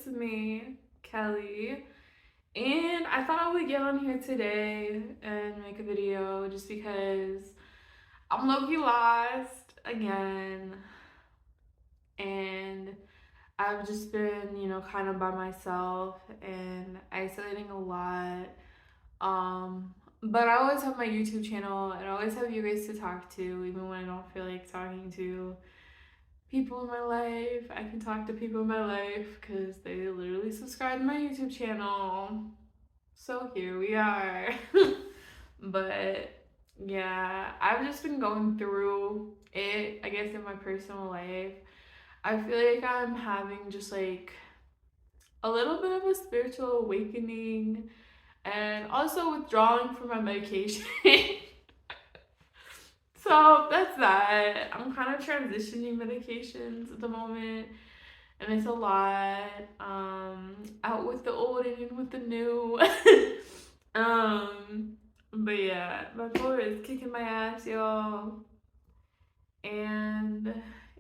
it's me, Kelly, and I thought I would get on here today and make a video just because I'm low-key lost again, and I've just been, kind of by myself and isolating a lot. But I always have my YouTube channel and I always have you guys to talk to, even when I don't feel like talking to people in my life. I can talk to people in my life because they literally subscribe to my YouTube channel. So here we are. But yeah, I've just been going through it, I guess, in my personal life. I feel like I'm having just like a little bit of a spiritual awakening and also withdrawing from my medication. So that's that. I'm kind of transitioning medications at the moment, and it's a lot. Out with the old and in with the new. um, but yeah, bipolar is kicking my ass, y'all, and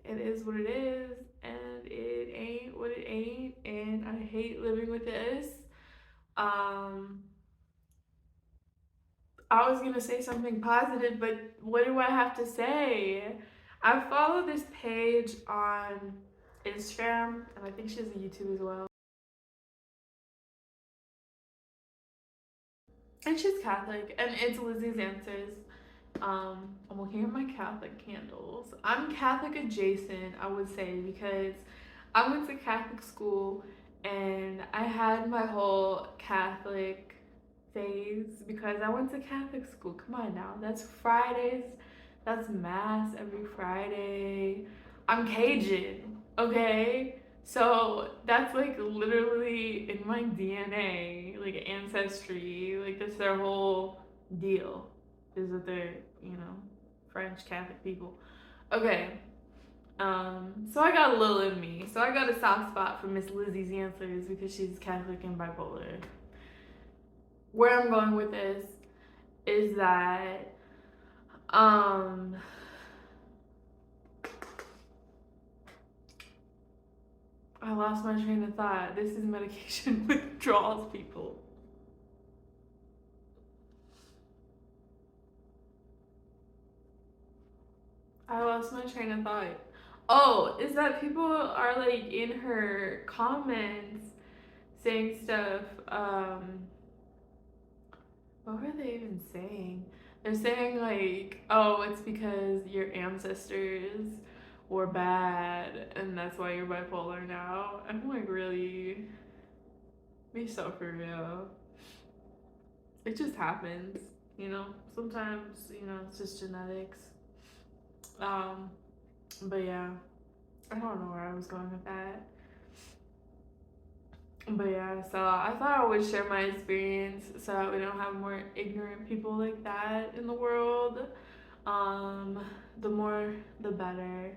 it is what it is, and it ain't what it ain't, and I hate living with this. Um, I was gonna say something positive, but what do I have to say? I follow this page on Instagram, and I think she has a YouTube as well. And she's Catholic, and it's Lizzie's Answers. Well, here are my Catholic candles. I'm Catholic adjacent, I would say, because I went to Catholic school and I had my whole Catholic phase because I went to Catholic school. Come on now, that's Fridays, that's Mass every Friday. I'm Cajun, okay? So that's like literally in my DNA, like ancestry, like that's their whole deal, is that they're, French Catholic people. Okay. So I got a little in me. So I got a soft spot for Miss Lizzie's Answers because she's Catholic and bipolar. Where I'm going with this is that um I lost my train of thought. This is medication withdrawals, people. I lost my train of thought. Oh, is that people are like in her comments saying stuff. What were they even saying? They're saying like, oh, it's because your ancestors were bad and that's why you're bipolar now. I'm like, really? Be so for real. It just happens, you know? Sometimes, it's just genetics. Um, but yeah, I don't know where I was going with that. But yeah, so I thought I would share my experience so that we don't have more ignorant people like that in the world. Um, the more, the better.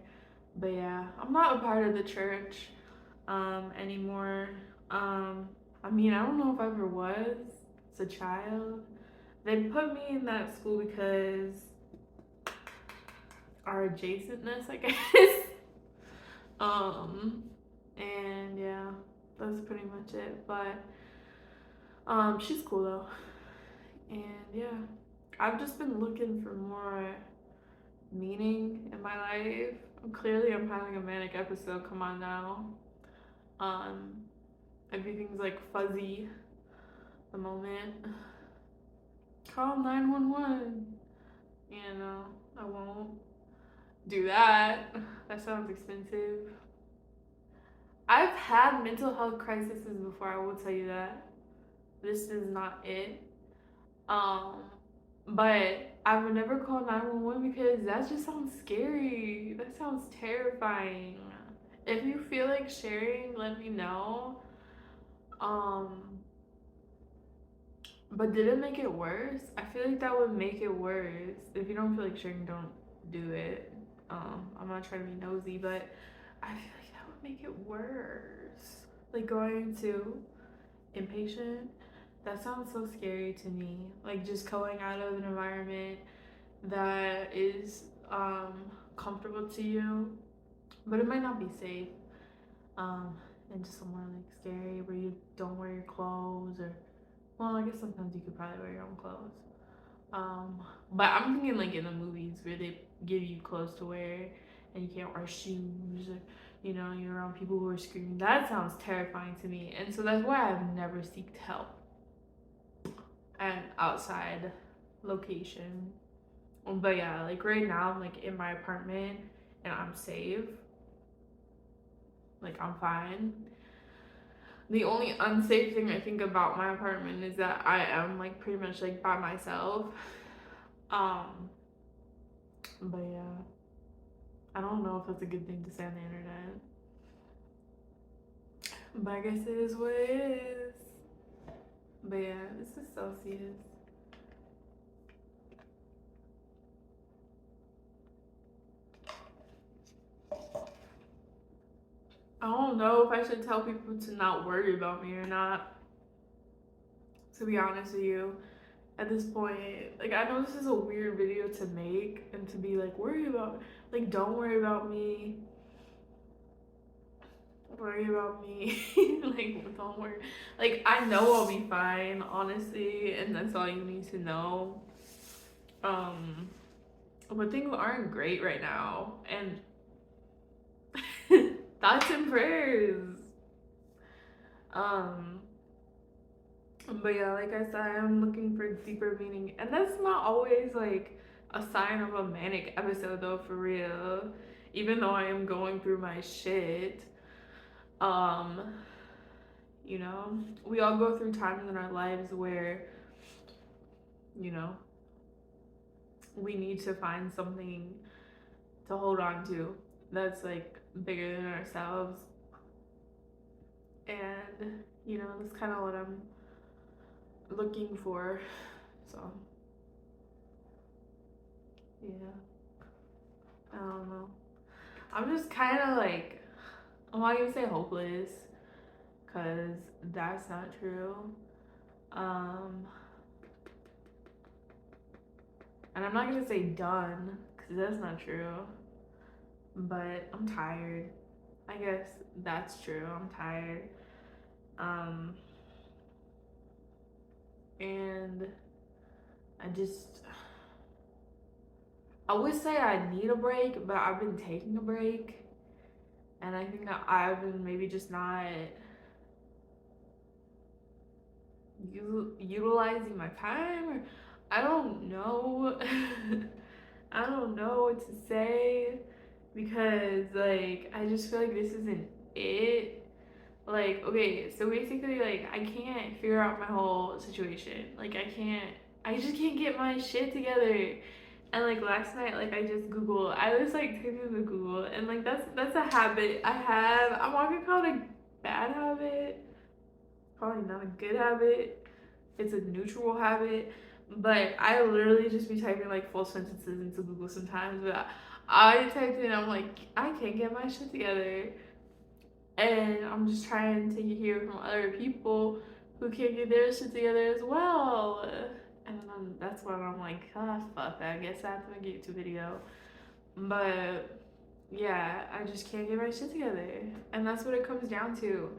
But yeah, I'm not a part of the church anymore. I mean, I don't know if I ever was as a child. They put me in that school because our adjacentness, I guess. um, and yeah, that's pretty much it. But she's cool though. And yeah, I've just been looking for more meaning in my life. Clearly, I'm having a manic episode. Come on now. Um, Everything's like fuzzy at the moment. Call 911. I won't do that. That sounds expensive. I've had mental health crises before, I will tell you that. This is not it. Um, but I would never call 911 because that just sounds scary. That sounds terrifying. If you feel like sharing, let me know. Um, but did it make it worse? I feel like that would make it worse. If you don't feel like sharing, don't do it. I'm not trying to be nosy, but I feel like that would make it worse. Like going to inpatient, that sounds so scary to me. Like just going out of an environment that is comfortable to you, but it might not be safe. Um, into somewhere like scary where you don't wear your clothes, or well, I guess sometimes you could probably wear your own clothes. Um, but I'm thinking like in the movies where they give you clothes to wear and you can't wear shoes, or you're around people who are screaming. That sounds terrifying to me, and so that's why I've never sought help an outside location. But yeah, like right now I'm like in my apartment and I'm safe. Like I'm fine. The only unsafe thing I think about my apartment is that I am like pretty much like by myself. Um, but yeah, I don't know if that's a good thing to say on the internet. But I guess it is what it is. But yeah, this is Celsius. I don't know if I should tell people to not worry about me or not, to be honest with you. At this point, like I know this is a weird video to make and to be like, worry about, like, don't worry about me. Worry about me. Like, don't worry. Like, I know I'll be fine, honestly, and that's all you need to know. Um, but things aren't great right now, and thoughts and prayers. Um, but yeah, like I said, I'm looking for deeper meaning, and that's not always like a sign of a manic episode, though, for real. Even though I am going through my shit, um, you know, we all go through times in our lives where, you know, we need to find something to hold on to that's like bigger than ourselves, and that's kind of what I'm looking for. So yeah, I don't know. I'm just kind of like, I'm not gonna say hopeless, because that's not true. Um, and I'm not gonna say done, because that's not true. But I'm tired. I guess that's true. I'm tired. Um, and I just, I would say I need a break, but I've been taking a break. And I think that I've been maybe just not utilizing my time, or I don't know. I don't know what to say, because like I just feel like this isn't it. Like, okay, so basically, like, I can't figure out my whole situation. Like, I just can't get my shit together. And like last night, like I just Googled, I was like typing the Google, and like that's a habit I have. I'm not gonna call it a bad habit, probably not a good habit. It's a neutral habit, but I literally just be typing like full sentences into Google sometimes. But I typed in, I'm like, I can't get my shit together, and I'm just trying to hear from other people who can't get their shit together as well. And that's when I'm like, ah, fuck that. I guess I have to make a YouTube video. But yeah, I just can't get my shit together. And that's what it comes down to.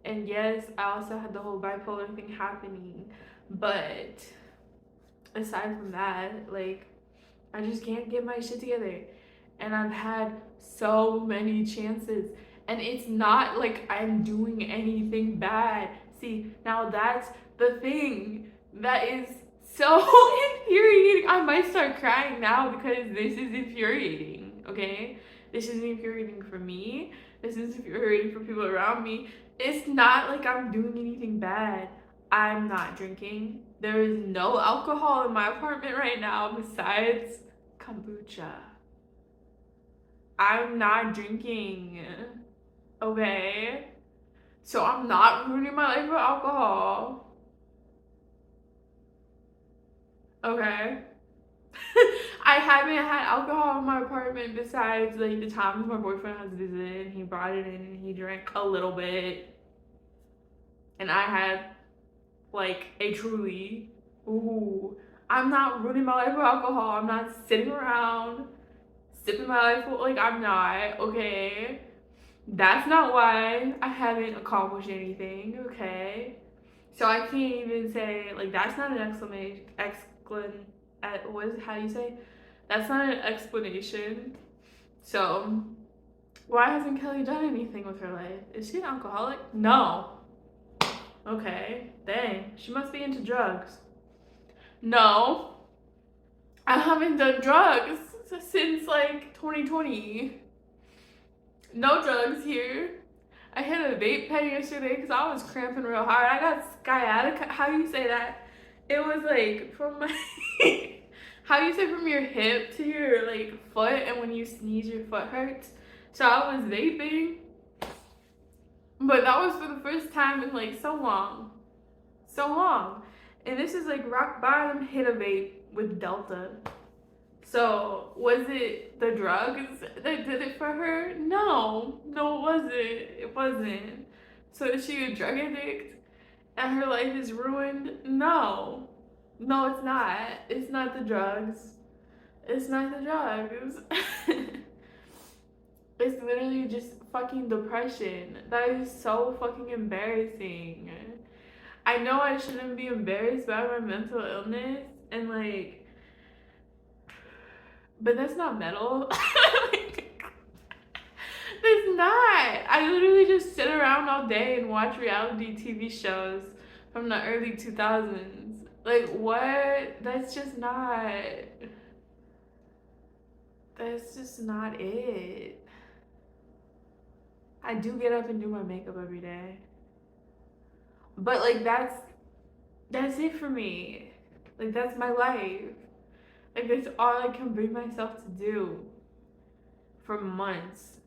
And yes, I also had the whole bipolar thing happening. But aside from that, like, I just can't get my shit together. And I've had so many chances. And it's not like I'm doing anything bad. See, now that's the thing that is so infuriating. I might start crying now because this is infuriating, okay? This is infuriating for me. This is infuriating for people around me. It's not like I'm doing anything bad. I'm not drinking. There is no alcohol in my apartment right now besides kombucha. I'm not drinking. Okay? So I'm not ruining my life with alcohol. Okay? I haven't had alcohol in my apartment besides like the times my boyfriend has visited and he brought it in and he drank a little bit. And I had like a truly. Ooh. I'm not ruining my life with alcohol. I'm not sitting around sipping my life. Like, I'm not, okay? That's not why I haven't accomplished anything, okay? So I can't even say, like, that's not an what is, how do you say? That's not an explanation. So, why hasn't Kelly done anything with her life? Is she an alcoholic? No. Okay, dang. She must be into drugs. No, I haven't done drugs since like 2020. No drugs here. I hit a vape pen yesterday because I was cramping real hard. I got sciatica. How do you say that? It was like from my. How do you say from your hip to your like foot, and when you sneeze, your foot hurts. So I was vaping, but that was for the first time in like so long. And this is like rock bottom. Hit a vape with Delta. So, was it the drugs that did it for her? No, no, it wasn't. It wasn't. So, is she a drug addict and her life is ruined? No, no, it's not. It's not the drugs. It's not the drugs. It's literally just fucking depression. That is so fucking embarrassing. I know I shouldn't be embarrassed by my mental illness and like, but that's not metal. It's not. I literally just sit around all day and watch reality TV shows from the early 2000s. Like, what? That's just not it. I do get up and do my makeup every day. But like that's it for me. Like that's my life. Like that's all I can bring myself to do for months.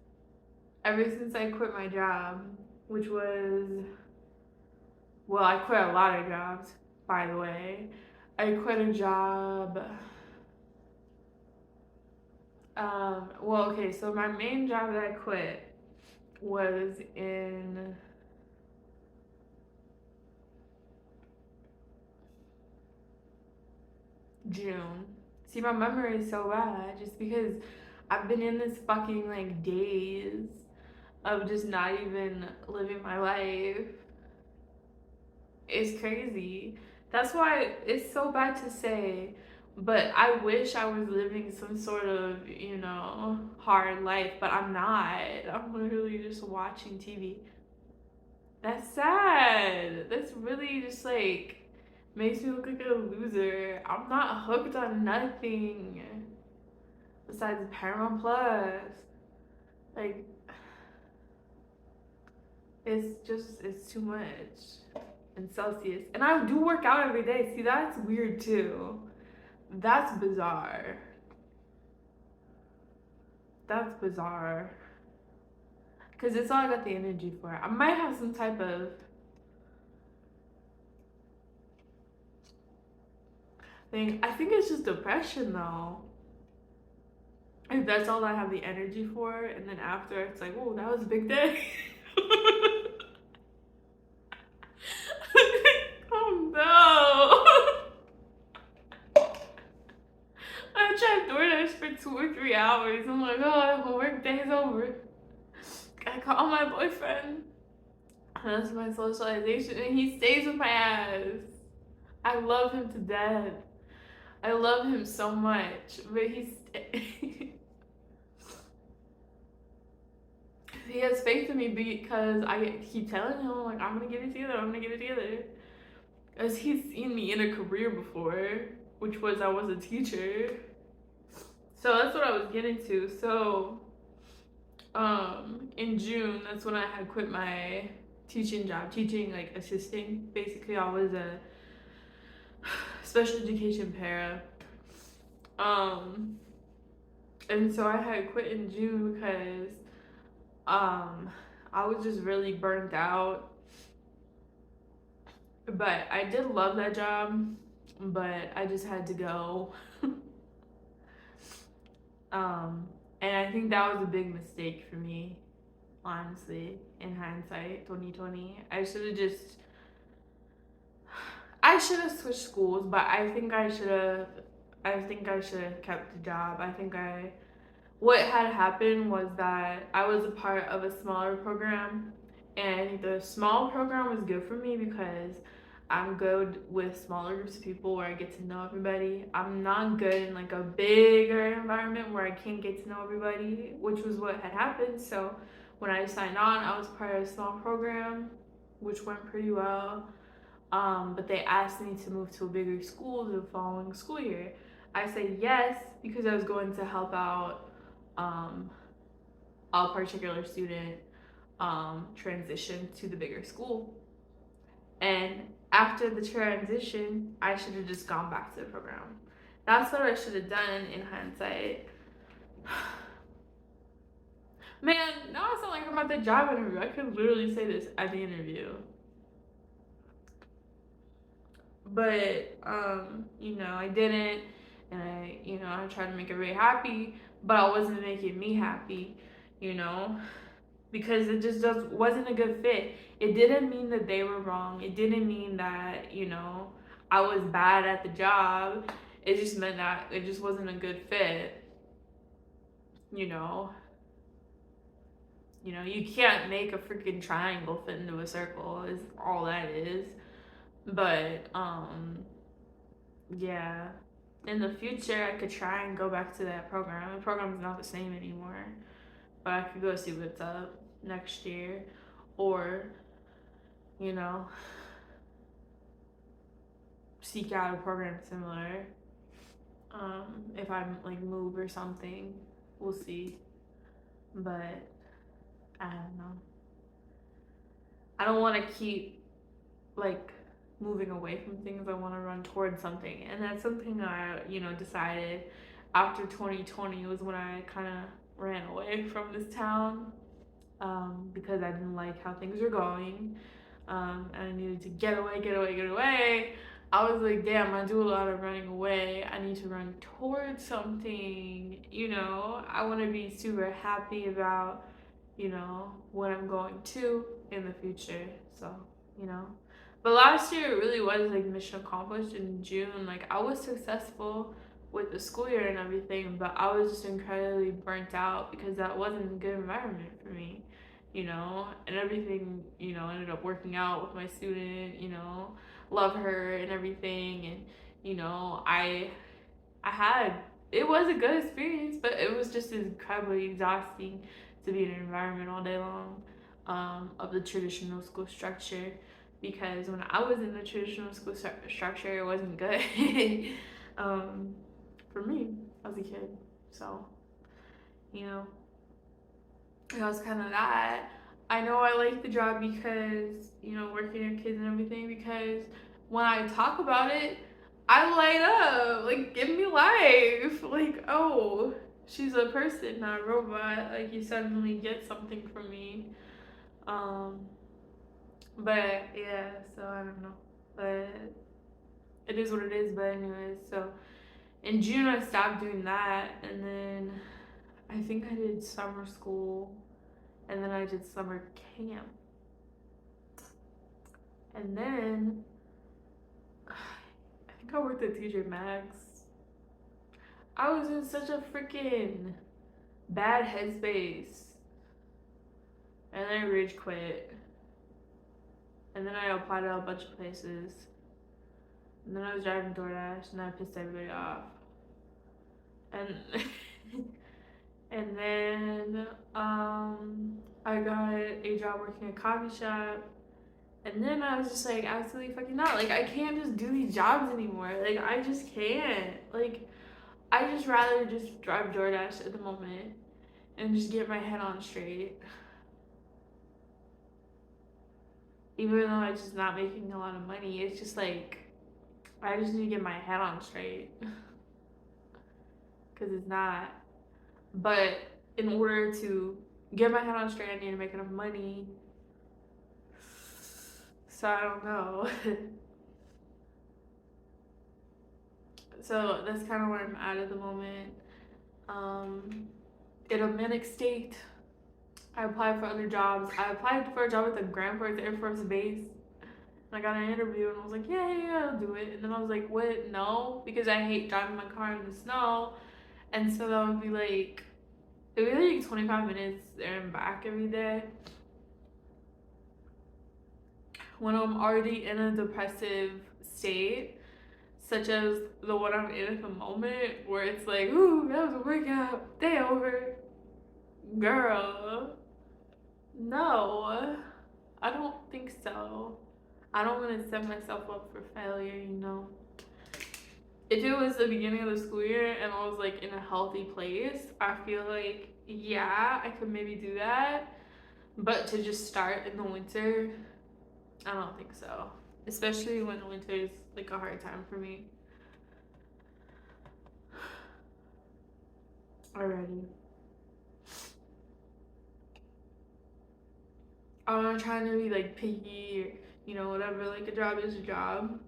Ever since I quit my job, which was, well, I quit a lot of jobs, by the way. I quit a job. Well, okay, so my main job that I quit was in June. See, my memory is so bad just because I've been in this fucking like daze of just not even living my life. It's crazy. That's why it's so bad to say, but I wish I was living some sort of, hard life, but I'm not. I'm literally just watching TV. That's sad. That's really just like makes me look like a loser. I'm not hooked on nothing besides Paramount Plus. Like, it's too much. And Celsius. And I do work out every day. See, that's weird too. That's bizarre. That's bizarre. Because it's all I got the energy for. I might have some type of thing. I think it's just depression though. If that's all I have the energy for, and then after it's like, oh, that was a big day. Oh no. I tried DoorDash for 2 or 3 hours. I'm like, oh, my work day is over. I call my boyfriend. That's my socialization, and he stays with my ass. I love him to death. I love him so much, but he has faith in me because I keep telling him like I'm gonna get it together. I'm gonna get it together. As he's seen me in a career before, which was I was a teacher. So that's what I was getting to. So, in June, that's when I had quit my teaching job, teaching like assisting. Basically, I was a special education para. And so I had quit in June because I was just really burnt out. But I did love that job, but I just had to go. And I think that was a big mistake for me, honestly, in hindsight, 2020. I should have switched schools, but I think I should have kept the job. I think I what had happened was that I was a part of a smaller program, and the small program was good for me because I'm good with smaller groups of people where I get to know everybody. I'm not good in like a bigger environment where I can't get to know everybody, which was what had happened. So when I signed on, I was part of a small program, which went pretty well. But they asked me to move to a bigger school the following school year. I said yes because I was going to help out um, a particular student transition to the bigger school. And after the transition, I should have just gone back to the program. That's what I should have done in hindsight. Man, now I sound like I'm at the job interview. I could literally say this at the interview. But I didn't, and I tried to make everybody happy, but I wasn't making me happy, you know, because it just wasn't a good fit. It didn't mean that they were wrong. It didn't mean that I was bad at the job. It just meant that it just wasn't a good fit. You know, you can't make a freaking triangle fit into a circle. Is all that is. But yeah. In the future, I could try and go back to that program. The program's not the same anymore, but I could go see what's up next year, or you know, seek out a program similar. If I like move or something, we'll see. But I don't know. I don't want to keep like moving away from things. I want to run towards something, and that's something I decided after 2020 was when I kind of ran away from this town, because I didn't like how things were going, and I needed to get away, get away, get away. I was like, damn, I do a lot of running away. I need to run towards something. I want to be super happy about what I'm going to in the future. So, you know. But last year it really was like mission accomplished in June. Like I was successful with the school year and everything, but I was just incredibly burnt out because that wasn't a good environment for me, and everything, ended up working out with my student, love her and everything. And, I had it was a good experience, but it was just incredibly exhausting to be in an environment all day long, of the traditional school structure. Because when I was in the traditional school structure, it wasn't good, um, for me as a kid. So, you know, it was kind of that. I know I like the job because, working with kids and everything, because when I talk about it, I light up. Like, give me life. Like, oh, she's a person, not a robot. Like, you suddenly get something from me. Um, but yeah, so I don't know. But it is what it is. But, anyways, so in June, I stopped doing that. And then I think I did summer school. And then I did summer camp. And then I think I worked at TJ Maxx. I was in such a freaking bad headspace. And then I rage quit. And then I applied to a bunch of places. And then I was driving DoorDash and I pissed everybody off. And and then I got a job working at a coffee shop. And then I was just like, absolutely fucking not. Like, I can't just do these jobs anymore. Like, I just can't. Like, I just rather just drive DoorDash at the moment and just get my head on straight. Even though I'm just not making a lot of money, it's just like, I just need to get my head on straight. Because it's not. But in order to get my head on straight, I need to make enough money. So I don't know. So that's kind of where I'm at the moment. In a manic state. I applied for other jobs. I applied for a job at the Grand Forks Air Force Base. And I got an interview and I was like, yeah, I'll do it. And then I was like, what? No, because I hate driving my car in the snow. And so that would be like It would be like 25 minutes there and back every day. When I'm already in a depressive state, such as the one I'm in at the moment, where it's like, ooh, that was a workout, day over. Girl, no, I don't think so. I don't want to set myself up for failure, you know. If it was the beginning of the school year and I was like in a healthy place, I feel like, yeah, I could maybe do that. But to just start in the winter, I don't think so. Especially when winter is like a hard time for me. Already. I'm not trying to be like picky or, whatever. Like a job is a job.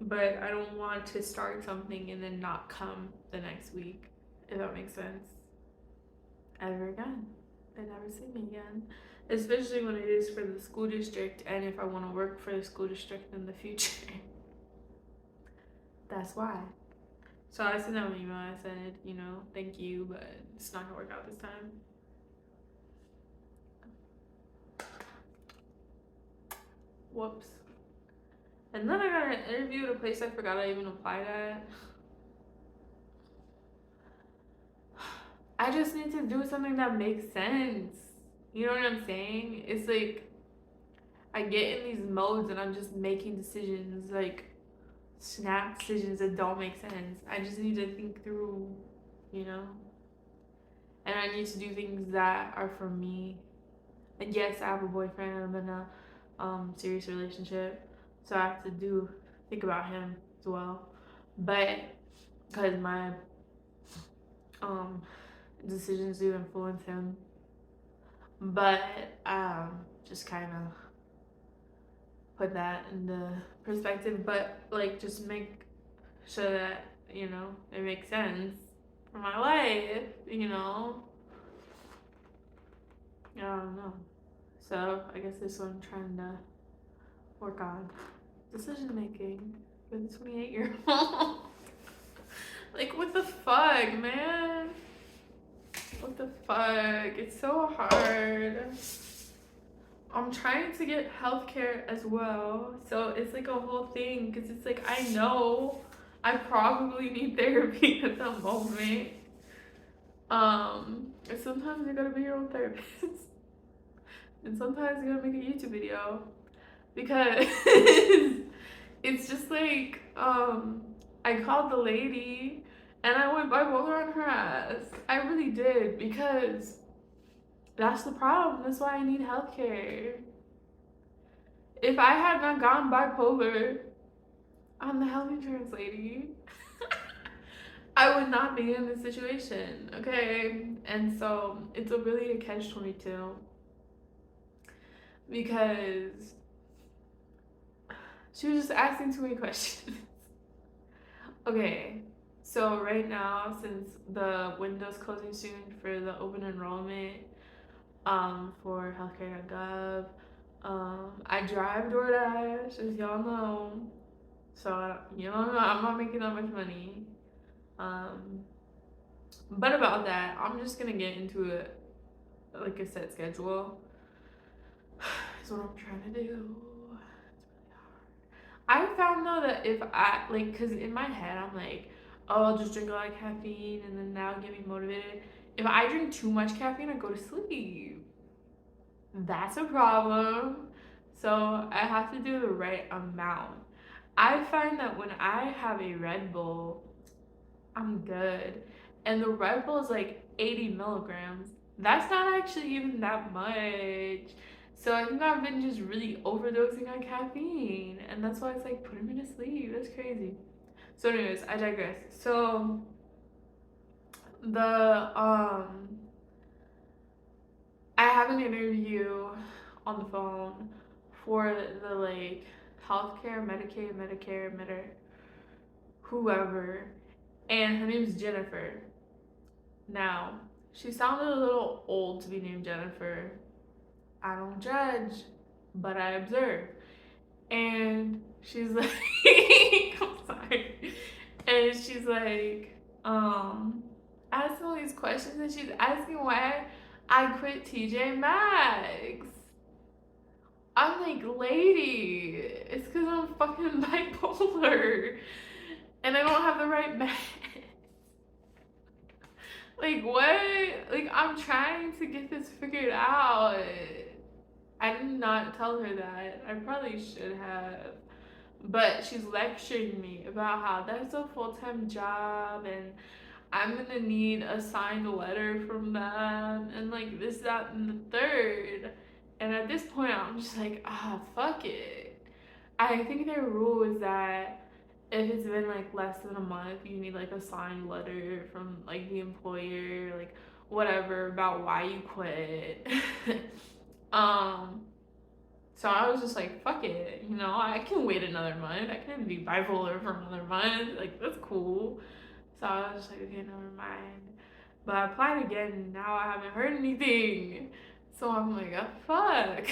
But I don't want to start something and then not come the next week, if that makes sense. Ever again. They never see me again. Especially when it is for the school district and if I want to work for the school district in the future. That's why. So I sent them an email. I said, thank you, but it's not gonna work out this time. Whoops. And then I got an interview at a place I forgot I even applied at. I just need to do something that makes sense. You know what I'm saying? It's like I get in these modes and I'm just making decisions, like snap decisions that don't make sense. I just need to think through, you know? And I need to do things that are for me. And yes, I have a boyfriend. I'm in a serious relationship, so I have to think about him as well. But because my decisions do influence him, but just kind of put that into perspective. But like, just make sure that it makes sense for my life. I don't know. So I guess this one I'm trying to work on decision making for the 28-year-old. Like, what the fuck, man? What the fuck? It's so hard. I'm trying to get healthcare as well, so it's like a whole thing because it's like I know I probably need therapy at the moment. And sometimes you gotta be your own therapist, and sometimes you gotta make a YouTube video because it's just like I called the lady and I went bipolar on her ass. I really did because that's the problem. That's why I need healthcare. If I had not gone bipolar, I'm the health insurance lady. I would not be in this situation, okay? And so it's really a catch-22 because she was just asking too many questions. Okay, so right now, since the window's closing soon for the open enrollment for healthcare.gov, I drive DoorDash, as y'all know. So, I'm not making that much money. But about that, I'm just gonna get into like a set schedule. Is what I'm trying to do. I found though that if I cause in my head I'm like, oh, I'll just drink a lot of caffeine and then that'll get me motivated. If I drink too much caffeine, I go to sleep. That's a problem. So I have to do the right amount. I find that when I have a Red Bull, I'm good. And the Red Bull is like 80 milligrams. That's not actually even that much. So I think I've been just really overdosing on caffeine. And that's why it's like putting me to sleep. That's crazy. So anyways, I digress. So I have an interview on the phone for the like healthcare, Medicaid, Medicare, whoever, and her name's Jennifer. Now, she sounded a little old to be named Jennifer. I don't judge, but I observe. And she's like, I'm sorry. And she's like, asking all these questions and she's asking why I quit TJ Maxx. I'm like, lady, it's because I'm fucking bipolar and I don't have the right meds. Like, what? Like, I'm trying to get this figured out. I did not tell her that. I probably should have. But she's lecturing me about how that's a full time job and I'm gonna need a signed letter from them and like this, that, and the third. And at this point, I'm just like, fuck it. I think their rule is that if it's been like less than a month, you need like a signed letter from like the employer, like whatever about why you quit. um, so I was just like, fuck it, I can wait another month. I can be bipolar for another month. Like that's cool. So I was just like, okay, never mind. But I applied again and now I haven't heard anything. So I'm like, oh fuck.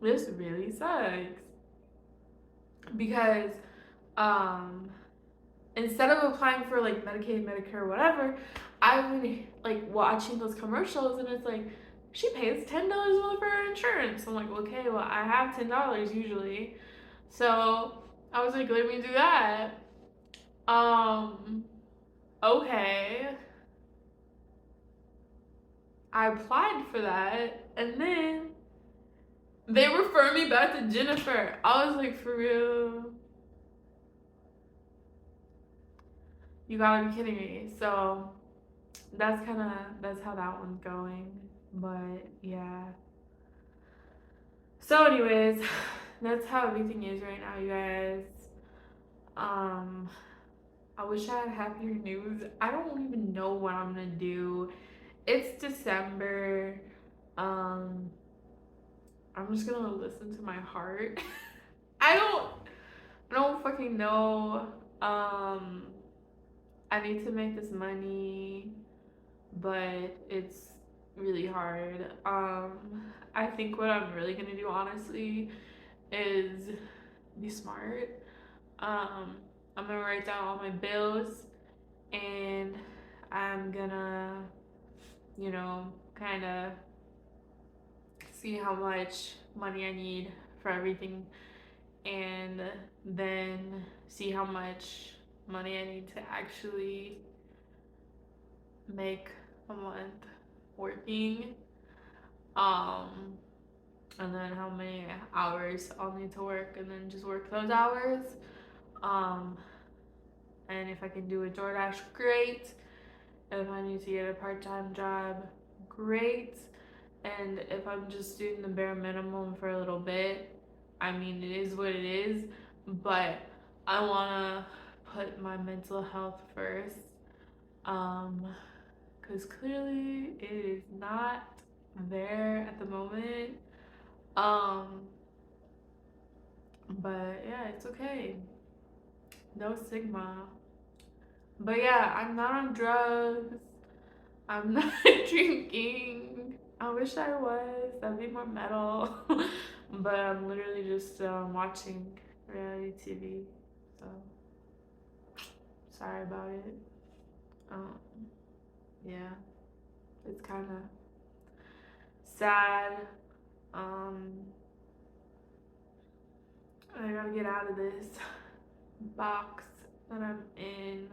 This really sucks. Because um instead of applying for like Medicaid, Medicare, whatever, I've been like watching those commercials and it's like she pays $10 a month for her insurance. I'm like, okay, well I have $10 usually. So I was like, let me do that. Okay. I applied for that and then they refer me back to Jennifer. I was like, for real? You gotta be kidding me. So that's how that one's going. But yeah. So anyways, that's how everything is right now, you guys. Um I wish I had happier news. I don't even know what I'm gonna do. It's December. Um I'm just gonna listen to my heart. I don't I don't fucking know. Um I need to make this money, but it's really hard. I think what I'm really gonna do honestly is be smart. Um, I'm gonna write down all my bills and I'm gonna, kind of see how much money I need for everything and then see how much money I need to actually make a month working. Um, and then how many hours I'll need to work and then just work those hours. Um, and if I can do a DoorDash, great. If I need to get a part-time job, great. And if I'm just doing the bare minimum for a little bit, I mean, it is what it is, but I want to put my mental health first. Because clearly it is not there at the moment. Um, but yeah, it's okay. No stigma. But yeah, I'm not on drugs. I'm not drinking. I wish I was. That'd be more metal. But I'm literally just watching reality TV. So sorry about it. Um, yeah, it's kind of sad. Um, I gotta get out of this box that I'm in.